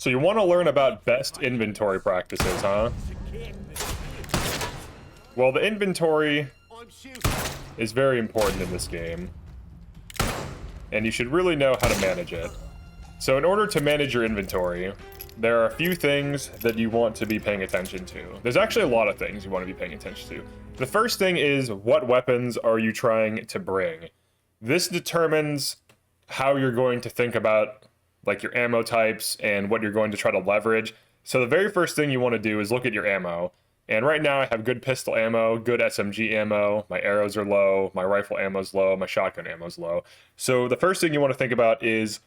So you want to learn about best inventory practices, huh? Well, the inventory is very important in this game, and you should really know how to manage it. So in order to manage your inventory, there are a few things that you want to be paying attention to. There's actually a lot of things you want to be paying attention to. The first thing is, what weapons are you trying to bring? This determines how you're going to think about like your ammo types and what you're going to try to leverage. So the very first thing you want to do is look at your ammo. And right now I have good pistol ammo, good SMG ammo, my arrows are low, my rifle ammo's low, my shotgun ammo's low. So the first thing you want to think about is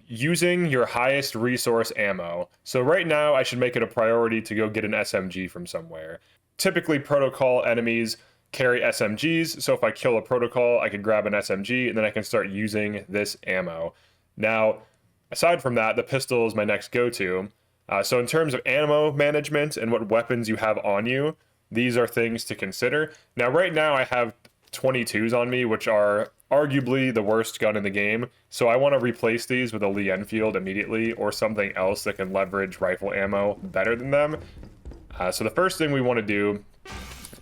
using your highest resource ammo. So right now I should make it a priority to go get an SMG from somewhere. Typically protocol enemies carry SMGs, so if I kill a protocol, I can grab an SMG and then I can start using this ammo. Now, aside from that, the pistol is my next go-to. So in terms of ammo management and what weapons you have on you, these are things to consider. Now, right now I have 22s on me, which are arguably the worst gun in the game. So I want to replace these with a Lee Enfield immediately, or something else that can leverage rifle ammo better than them. So the first thing we want to do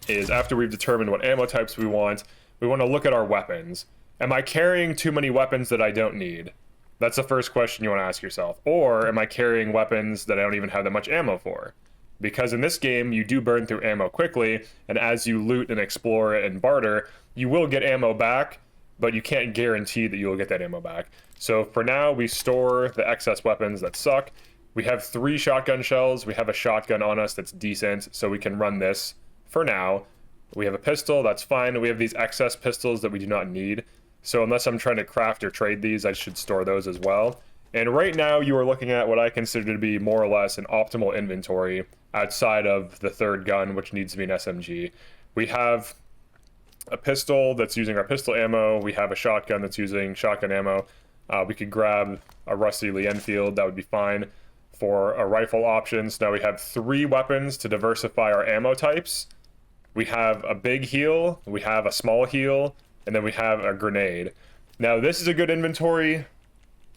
is, after we've determined what ammo types we want to look at our weapons. Am I carrying too many weapons that I don't need? That's the first question you want to ask yourself. Or am I carrying weapons that I don't even have that much ammo for? Because in this game, you do burn through ammo quickly, and as you loot and explore and barter, you will get ammo back, but you can't guarantee that you'll get that ammo back. So for now, we store the excess weapons that suck. We have 3 shotgun shells. We have a shotgun on us that's decent, so we can run this for now. We have a pistol, that's fine. We have these excess pistols that we do not need. So unless I'm trying to craft or trade these, I should store those as well. And right now you are looking at what I consider to be more or less an optimal inventory outside of the third gun, which needs to be an SMG. We have a pistol that's using our pistol ammo. We have a shotgun that's using shotgun ammo. We could grab a rusty Lee Enfield, that would be fine. For our rifle options, now we have 3 weapons to diversify our ammo types. We have a big heal, we have a small heal, and then we have a grenade. Now this is a good inventory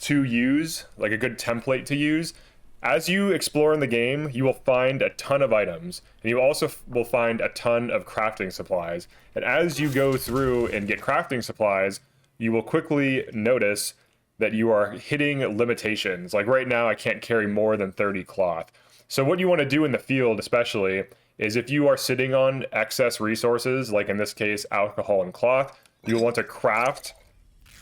to use, like a good template to use. As you explore in the game, you will find a ton of items, and you also will find a ton of crafting supplies. And as you go through and get crafting supplies, you will quickly notice that you are hitting limitations. Like right now, I can't carry more than 30 cloth. So what you want to do in the field especially is, if you are sitting on excess resources, like in this case, alcohol and cloth, you want to craft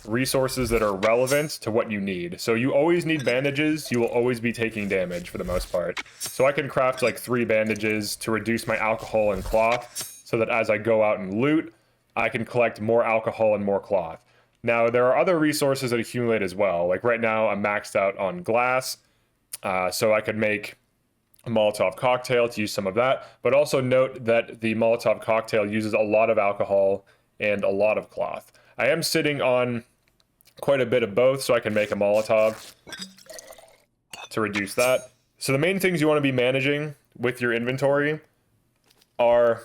resources that are relevant to what you need. So you always need bandages. You will always be taking damage for the most part. So I can craft like 3 bandages to reduce my alcohol and cloth, so that as I go out and loot, I can collect more alcohol and more cloth. Now, there are other resources that accumulate as well. Like right now, I'm maxed out on glass, so I could make a Molotov cocktail to use some of that. But also note that the Molotov cocktail uses a lot of alcohol and a lot of cloth. I am sitting on quite a bit of both, so I can make a Molotov to reduce that. So the main things you want to be managing with your inventory are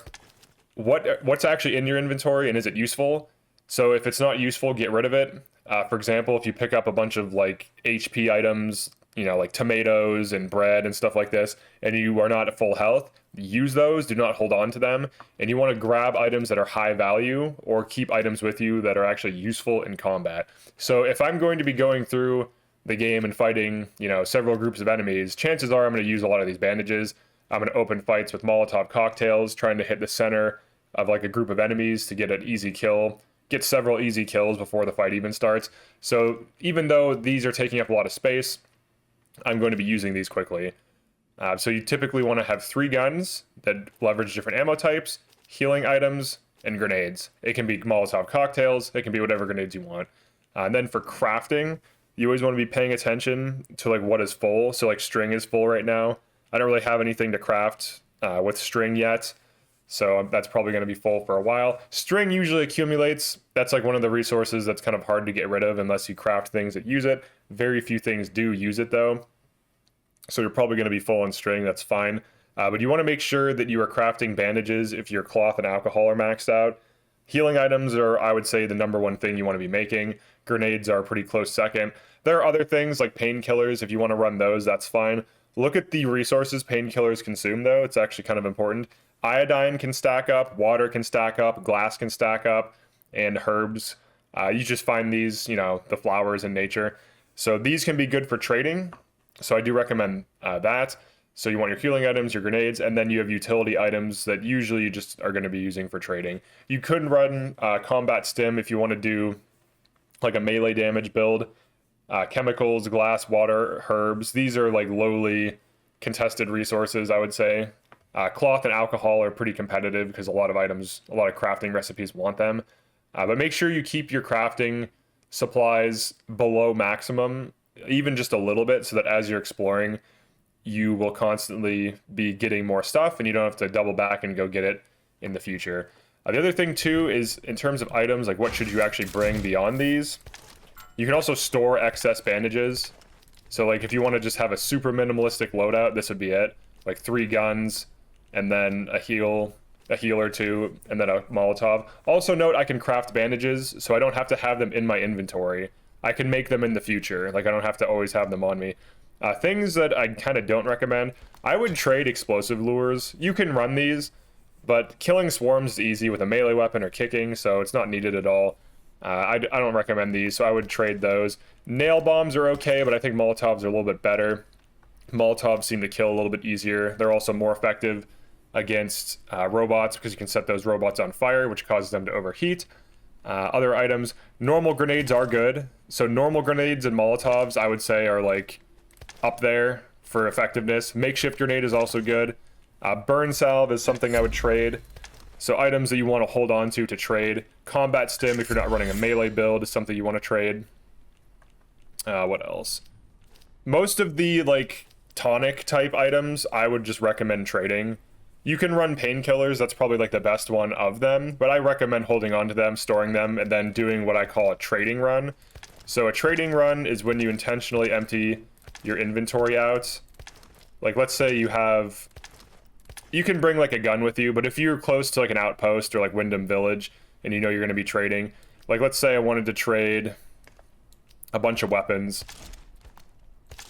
what's actually in your inventory and is it useful? So if it's not useful, get rid of it. For example, if you pick up a bunch of like HP items, you know, like tomatoes and bread and stuff like this, and you are not at full health, use those, do not hold on to them. And you want to grab items that are high value, or keep items with you that are actually useful in combat. So if I'm going to be going through the game and fighting, you know, several groups of enemies, chances are I'm going to use a lot of these bandages. I'm going to open fights with Molotov cocktails, trying to hit the center of like a group of enemies to get an easy kill. Get several easy kills before the fight even starts. So even though these are taking up a lot of space, I'm going to be using these quickly. So you typically want to have 3 guns that leverage different ammo types, healing items, and grenades. It can be Molotov cocktails, it can be whatever grenades you want. And then for crafting, you always want to be paying attention to like what is full. So like string is full right now. I don't really have anything to craft with string yet. So that's probably going to be full for a while. String usually accumulates. That's like one of the resources that's kind of hard to get rid of unless you craft things that use it. Very few things do use it though. So you're probably going to be full on string, that's fine. But you want to make sure that you are crafting bandages if your cloth and alcohol are maxed out. Healing items are, I would say, the #1 thing you want to be making. Grenades are a pretty close second. There are other things like painkillers. If you want to run those, that's fine. Look at the resources painkillers consume, though. It's actually kind of important. Iodine can stack up, water can stack up, glass can stack up, and herbs. You just find these, you know, the flowers in nature. So these can be good for trading. So I do recommend that. So you want your healing items, your grenades, and then you have utility items that usually you just are going to be using for trading. You could run combat stim if you want to do like a melee damage build. Chemicals, glass, water, herbs. These are like lowly contested resources, I would say. Cloth and alcohol are pretty competitive because a lot of items, a lot of crafting recipes want them. But make sure you keep your crafting supplies below maximum, even just a little bit, so that as you're exploring, you will constantly be getting more stuff and you don't have to double back and go get it in the future. The other thing too is in terms of items, like what should you actually bring beyond these? You can also store excess bandages. So like if you want to just have a super minimalistic loadout, this would be it. Like 3 guns and then a heal or 2, and then a Molotov. Also note I can craft bandages, so I don't have to have them in my inventory. I can make them in the future. Like I don't have to always have them on me. Things that I kind of don't recommend. I would trade explosive lures. You can run these, but killing swarms is easy with a melee weapon or kicking, so it's not needed at all. I don't recommend these, so I would trade those. Nail bombs are okay, but I think Molotovs are a little bit better. Molotovs seem to kill a little bit easier. They're also more effective against robots because you can set those robots on fire, which causes them to overheat. Other items, normal grenades are good. So normal grenades and Molotovs, I would say, are like up there for effectiveness. Makeshift grenade is also good. Burn salve is something I would trade. So items that you want to hold on to trade. Combat stim, if you're not running a melee build, is something you want to trade. What else? Most of the like tonic type items, I would just recommend trading. You can run painkillers, that's probably like the best one of them, but I recommend holding on to them, storing them, and then doing what I call a trading run. So a trading run is when you intentionally empty your inventory out. Like let's say you can bring like a gun with you, but if you're close to like an outpost or like Wyndham Village and you know you're going to be trading, like let's say I wanted to trade a bunch of weapons.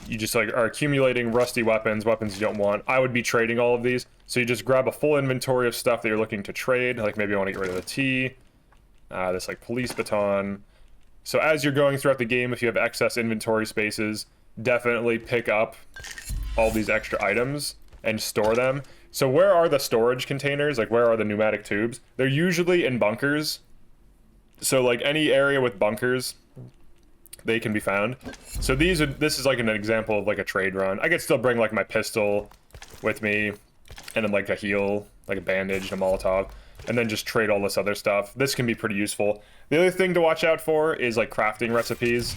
You just like are accumulating rusty weapons you don't want. I would be trading all of these. So you just grab a full inventory of stuff that you're looking to trade. Like maybe I want to get rid of the T, this like police baton. So as you're going throughout the game, if you have excess inventory spaces, definitely pick up all these extra items and store them. So where are the storage containers? Like where are the pneumatic tubes? They're usually in bunkers. So like any area with bunkers, they can be found. So this is like an example of like a trade run. I could still bring like my pistol with me and then like a heal, like a bandage, a Molotov, and then just trade all this other stuff. This can be pretty useful. The other thing to watch out for is like crafting recipes.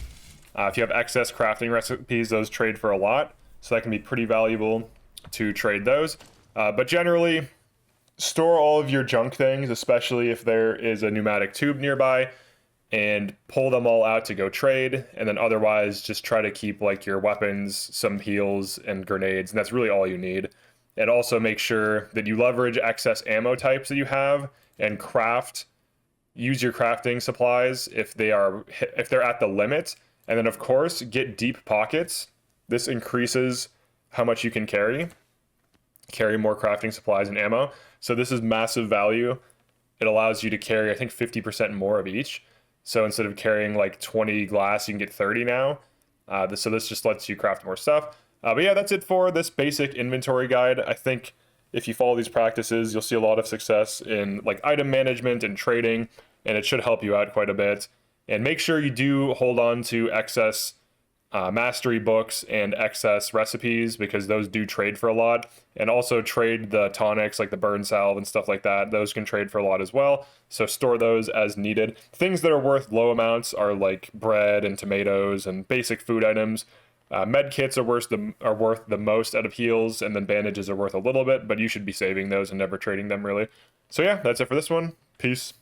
If you have excess crafting recipes, those trade for a lot. So that can be pretty valuable to trade those. But generally, store all of your junk things, especially if there is a pneumatic tube nearby, and pull them all out to go trade. And then otherwise, just try to keep like your weapons, some heals, and grenades. And that's really all you need. And also make sure that you leverage excess ammo types that you have and use your crafting supplies if they're at the limit. And then of course, get deep pockets. This increases how much you can carry more crafting supplies and ammo. So this is massive value. It allows you to carry, I think, 50% more of each. So instead of carrying like 20 glass, you can get 30 now. So this just lets you craft more stuff. But yeah, that's it for this basic inventory guide. I think if you follow these practices, you'll see a lot of success in like item management and trading, and it should help you out quite a bit. And make sure you do hold on to excess mastery books and excess recipes, because those do trade for a lot. And also trade the tonics like the burn salve and stuff like that. Those can trade for a lot as well. So store those as needed. Things that are worth low amounts are like bread and tomatoes and basic food items. Med kits are worth the most out of heals, and then bandages are worth a little bit, but you should be saving those and never trading them really. So yeah, that's it for this one. Peace.